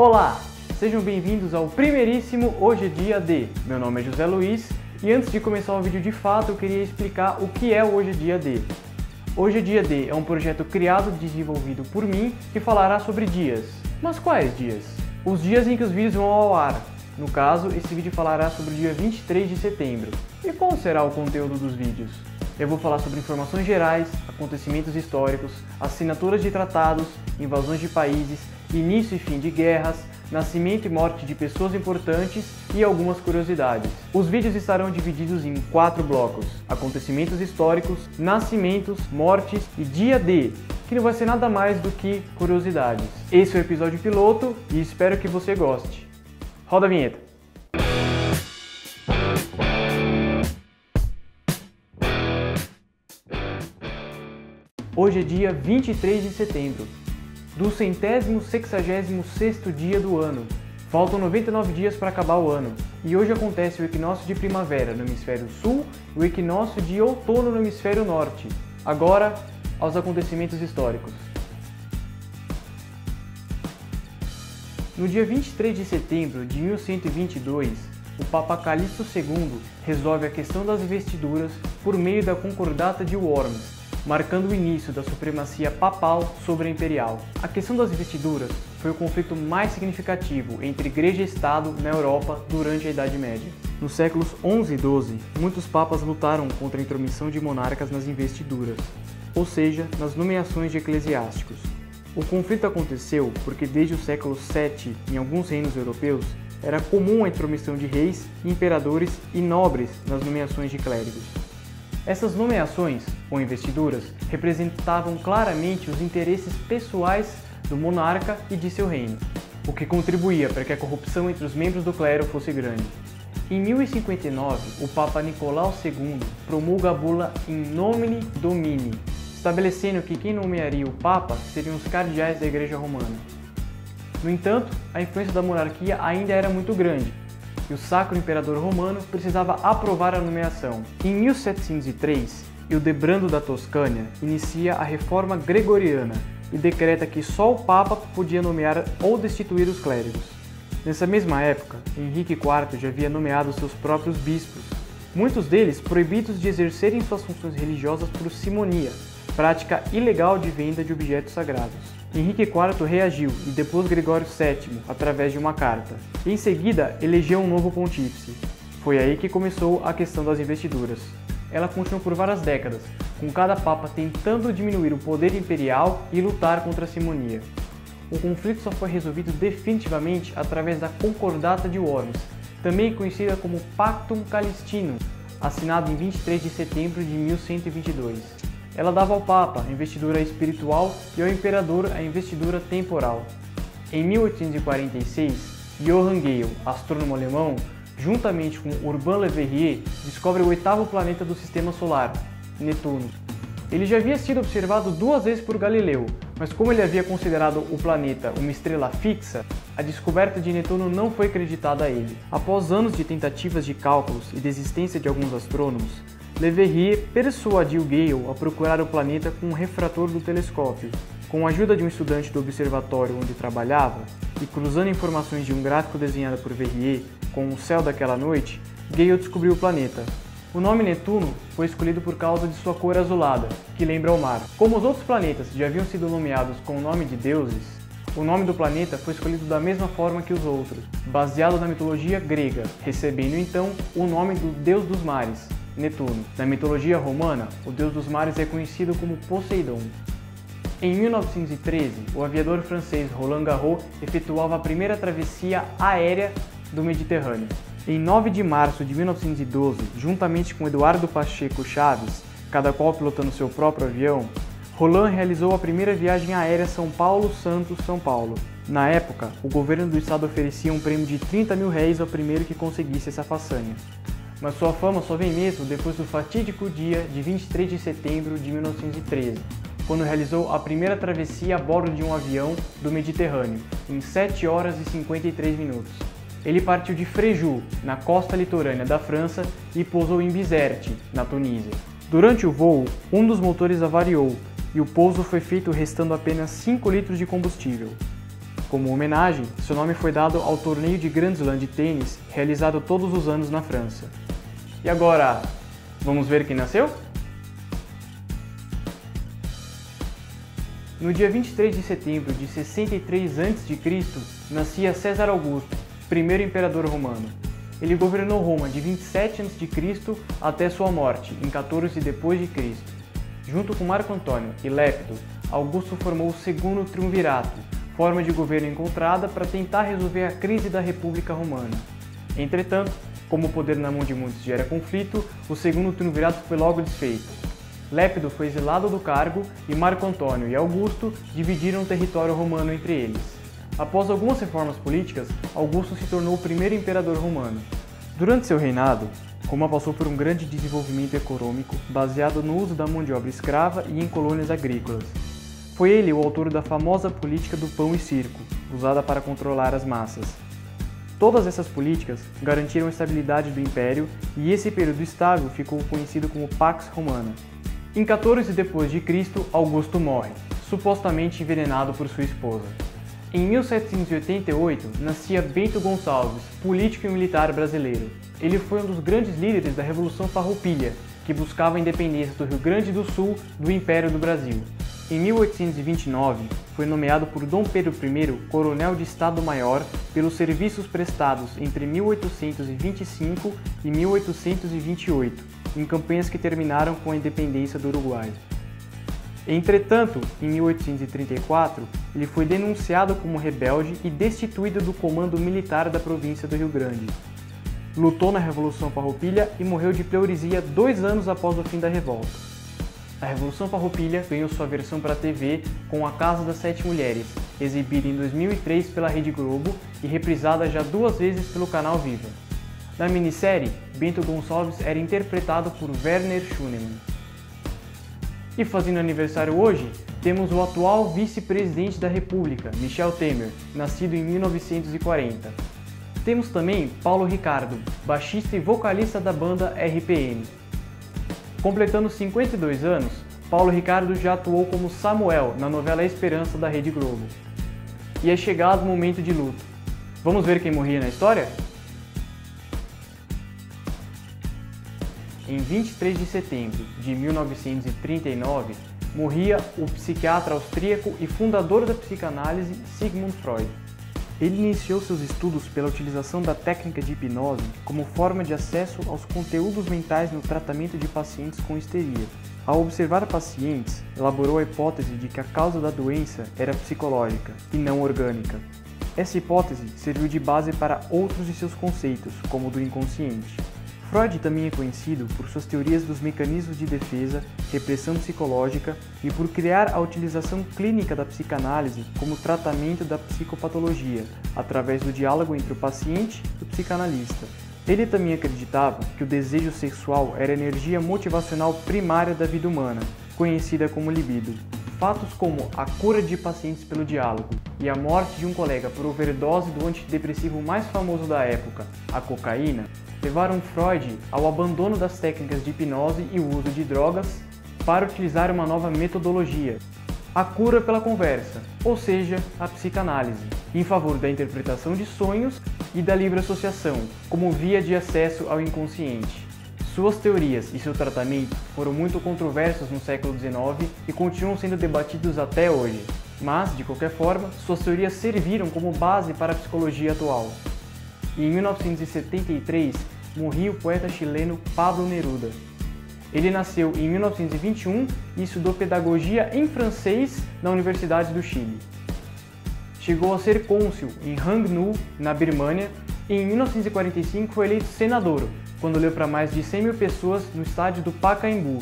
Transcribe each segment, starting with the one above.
Olá, sejam bem-vindos ao primeiríssimo Hoje é Dia D. Meu nome é José Luiz e antes de começar o vídeo de fato eu queria explicar o que é o Hoje é Dia D. Hoje é Dia D é um projeto criado e desenvolvido por mim que falará sobre dias. Mas quais dias? Os dias em que os vídeos vão ao ar. No caso, esse vídeo falará sobre o dia 23 de setembro. E qual será o conteúdo dos vídeos? Eu vou falar sobre informações gerais, acontecimentos históricos, assinaturas de tratados, invasões de países, início e fim de guerras, nascimento e morte de pessoas importantes e algumas curiosidades. Os vídeos estarão divididos em 4 blocos: acontecimentos históricos, nascimentos, mortes e dia D, que não vai ser nada mais do que curiosidades. Esse é o episódio piloto e espero que você goste. Roda a vinheta! Hoje é dia 23 de setembro, do 166º dia do ano. Faltam 99 dias para acabar o ano, e hoje acontece o equinócio de primavera no hemisfério sul e o equinócio de outono no hemisfério norte. Agora, aos acontecimentos históricos. No dia 23 de setembro de 1122, o Papa Calixto II resolve a questão das investiduras por meio da Concordata de Worms, marcando o início da supremacia papal sobre a imperial. A questão das investiduras foi o conflito mais significativo entre Igreja e Estado na Europa durante a Idade Média. Nos séculos XI e XII, muitos papas lutaram contra a intromissão de monarcas nas investiduras, ou seja, nas nomeações de eclesiásticos. O conflito aconteceu porque desde o século VII, em alguns reinos europeus, era comum a intromissão de reis, imperadores e nobres nas nomeações de clérigos. Essas nomeações, ou investiduras, representavam claramente os interesses pessoais do monarca e de seu reino, o que contribuía para que a corrupção entre os membros do clero fosse grande. Em 1059, o Papa Nicolau II promulga a bula In Nomine Domini, estabelecendo que quem nomearia o Papa seriam os cardeais da Igreja Romana. No entanto, a influência da monarquia ainda era muito grande, e o Sacro Imperador Romano precisava aprovar a nomeação. Em 1703, Hildebrando da Toscânia inicia a Reforma Gregoriana e decreta que só o Papa podia nomear ou destituir os clérigos. Nessa mesma época, Henrique IV já havia nomeado seus próprios bispos, muitos deles proibidos de exercerem suas funções religiosas por simonia, prática ilegal de venda de objetos sagrados. Henrique IV reagiu e depôs Gregório VII através de uma carta. Em seguida, elegeu um novo pontífice. Foi aí que começou a questão das investiduras. Ela continuou por várias décadas, com cada papa tentando diminuir o poder imperial e lutar contra a simonia. O conflito só foi resolvido definitivamente através da Concordata de Worms, também conhecida como Pactum Calixtinum, assinado em 23 de setembro de 1122. Ela dava ao Papa a investidura espiritual e ao Imperador a investidura temporal. Em 1846, Johann Gale, astrônomo alemão, juntamente com Urbain Le Verrier, descobre o 8º planeta do Sistema Solar, Netuno. Ele já havia sido observado 2 vezes por Galileu, mas como ele havia considerado o planeta uma estrela fixa, a descoberta de Netuno não foi acreditada a ele. Após anos de tentativas de cálculos e desistência de alguns astrônomos, Le Verrier persuadiu Gale a procurar o planeta com um refrator do telescópio. Com a ajuda de um estudante do observatório onde trabalhava, e cruzando informações de um gráfico desenhado por Verrier com o céu daquela noite, Gale descobriu o planeta. O nome Netuno foi escolhido por causa de sua cor azulada, que lembra o mar. Como os outros planetas já haviam sido nomeados com o nome de deuses, o nome do planeta foi escolhido da mesma forma que os outros, baseado na mitologia grega, recebendo então o nome do deus dos mares, Netuno. Na mitologia romana, o deus dos mares é conhecido como Poseidon. Em 1913, o aviador francês Roland Garros efetuava a primeira travessia aérea do Mediterrâneo. Em 9 de março de 1912, juntamente com Eduardo Pacheco Chaves, cada qual pilotando seu próprio avião, Roland realizou a primeira viagem aérea São Paulo-Santos-São Paulo. Na época, o governo do estado oferecia um prêmio de 30 mil réis ao primeiro que conseguisse essa façanha. Mas sua fama só vem mesmo depois do fatídico dia de 23 de setembro de 1913, quando realizou a primeira travessia a bordo de um avião do Mediterrâneo, em 7 horas e 53 minutos. Ele partiu de Fréjus, na costa litorânea da França, e pousou em Bizerte, na Tunísia. Durante o voo, um dos motores avariou e o pouso foi feito restando apenas 5 litros de combustível. Como homenagem, seu nome foi dado ao torneio de Grand Slam de tênis realizado todos os anos na França. E agora, vamos ver quem nasceu? No dia 23 de setembro de 63 a.C., nascia César Augusto, primeiro imperador romano. Ele governou Roma de 27 a.C. até sua morte, em 14 d.C. Junto com Marco Antônio e Lépido, Augusto formou o segundo triunvirato, forma de governo encontrada para tentar resolver a crise da República Romana. Entretanto, como o poder na mão de muitos gera conflito, o segundo triunvirato foi logo desfeito. Lépido foi exilado do cargo e Marco Antônio e Augusto dividiram o território romano entre eles. Após algumas reformas políticas, Augusto se tornou o primeiro imperador romano. Durante seu reinado, Roma passou por um grande desenvolvimento econômico baseado no uso da mão de obra escrava e em colônias agrícolas. Foi ele o autor da famosa política do pão e circo, usada para controlar as massas. Todas essas políticas garantiram a estabilidade do império e esse período estável ficou conhecido como Pax Romana. Em 14 d.C., Augusto morre, supostamente envenenado por sua esposa. Em 1788, nascia Bento Gonçalves, político e militar brasileiro. Ele foi um dos grandes líderes da Revolução Farroupilha, que buscava a independência do Rio Grande do Sul do Império do Brasil. Em 1829, foi nomeado por Dom Pedro I coronel de Estado-Maior pelos serviços prestados entre 1825 e 1828, em campanhas que terminaram com a independência do Uruguai. Entretanto, em 1834, ele foi denunciado como rebelde e destituído do comando militar da província do Rio Grande. Lutou na Revolução Farroupilha e morreu de pleuresia 2 anos após o fim da revolta. A Revolução Farroupilha ganhou sua versão para a TV com A Casa das Sete Mulheres, exibida em 2003 pela Rede Globo e reprisada já 2 vezes pelo canal Viva. Na minissérie, Bento Gonçalves era interpretado por Werner Schunemann. E fazendo aniversário hoje, temos o atual vice-presidente da República, Michel Temer, nascido em 1940. Temos também Paulo Ricardo, baixista e vocalista da banda RPM. Completando 52 anos, Paulo Ricardo já atuou como Samuel na novela Esperança da Rede Globo. E é chegado o momento de luto. Vamos ver quem morria na história? Em 23 de setembro de 1939, morria o psiquiatra austríaco e fundador da psicanálise Sigmund Freud. Ele iniciou seus estudos pela utilização da técnica de hipnose como forma de acesso aos conteúdos mentais no tratamento de pacientes com histeria. Ao observar pacientes, elaborou a hipótese de que a causa da doença era psicológica e não orgânica. Essa hipótese serviu de base para outros de seus conceitos, como o do inconsciente. Freud também é conhecido por suas teorias dos mecanismos de defesa, repressão psicológica e por criar a utilização clínica da psicanálise como tratamento da psicopatologia, através do diálogo entre o paciente e o psicanalista. Ele também acreditava que o desejo sexual era a energia motivacional primária da vida humana, conhecida como libido. Fatos como a cura de pacientes pelo diálogo e a morte de um colega por overdose do antidepressivo mais famoso da época, a cocaína, levaram Freud ao abandono das técnicas de hipnose e o uso de drogas para utilizar uma nova metodologia, a cura pela conversa, ou seja, a psicanálise, em favor da interpretação de sonhos e da livre associação, como via de acesso ao inconsciente. Suas teorias e seu tratamento foram muito controversos no século XIX e continuam sendo debatidos até hoje, mas, de qualquer forma, suas teorias serviram como base para a psicologia atual. E em 1973, morria o poeta chileno Pablo Neruda. Ele nasceu em 1921 e estudou pedagogia em francês na Universidade do Chile. Chegou a ser cônsul em Rangnu, na Birmânia, e em 1945 foi eleito senador, quando leu para mais de 100 mil pessoas no estádio do Pacaembu,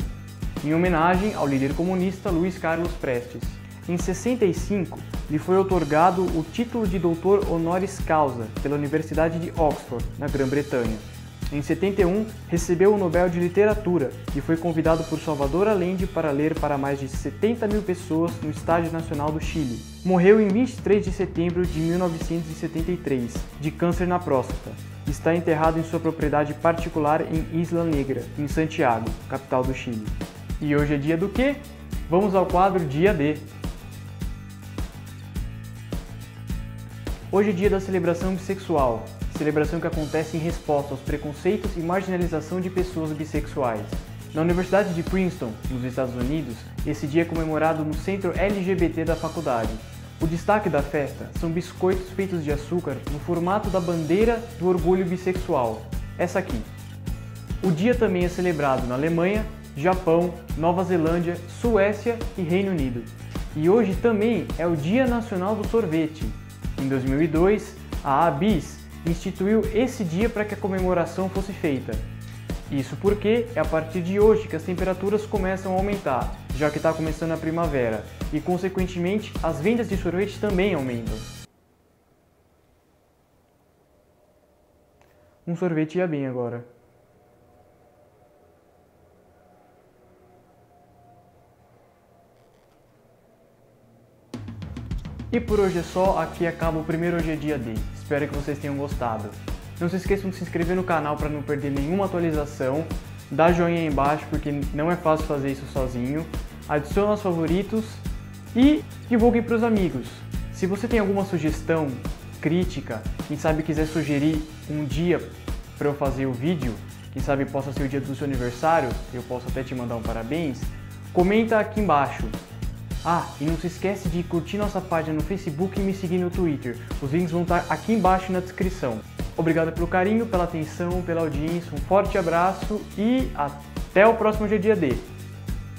em homenagem ao líder comunista Luiz Carlos Prestes. Em 65, lhe foi outorgado o título de doutor honoris causa pela Universidade de Oxford, na Grã-Bretanha. Em 71, recebeu o Nobel de Literatura e foi convidado por Salvador Allende para ler para mais de 70 mil pessoas no Estádio Nacional do Chile. Morreu em 23 de setembro de 1973, de câncer na próstata. Está enterrado em sua propriedade particular em Isla Negra, em Santiago, capital do Chile. E hoje é dia do quê? Vamos ao quadro Dia D. Hoje é dia da celebração bissexual, celebração que acontece em resposta aos preconceitos e marginalização de pessoas bissexuais. Na Universidade de Princeton, nos Estados Unidos, esse dia é comemorado no centro LGBT da faculdade. O destaque da festa são biscoitos feitos de açúcar no formato da bandeira do orgulho bissexual, essa aqui. O dia também é celebrado na Alemanha, Japão, Nova Zelândia, Suécia e Reino Unido. E hoje também é o Dia Nacional do Sorvete. Em 2002, a ABIS instituiu esse dia para que a comemoração fosse feita. Isso porque é a partir de hoje que as temperaturas começam a aumentar, já que está começando a primavera, e consequentemente as vendas de sorvete também aumentam. Um sorvete ia bem agora. E por hoje é só, aqui acaba o primeiro Hoje é Dia D. Espero que vocês tenham gostado. Não se esqueçam de se inscrever no canal para não perder nenhuma atualização, dá joinha aí embaixo porque não é fácil fazer isso sozinho, adicione aos favoritos e divulguem para os amigos. Se você tem alguma sugestão, crítica, quem sabe quiser sugerir um dia para eu fazer o vídeo, quem sabe possa ser o dia do seu aniversário, eu posso até te mandar um parabéns, comenta aqui embaixo. Ah, e não se esquece de curtir nossa página no Facebook e me seguir no Twitter. Os links vão estar aqui embaixo na descrição. Obrigado pelo carinho, pela atenção, pela audiência, um forte abraço e até o próximo Hoje é Dia D.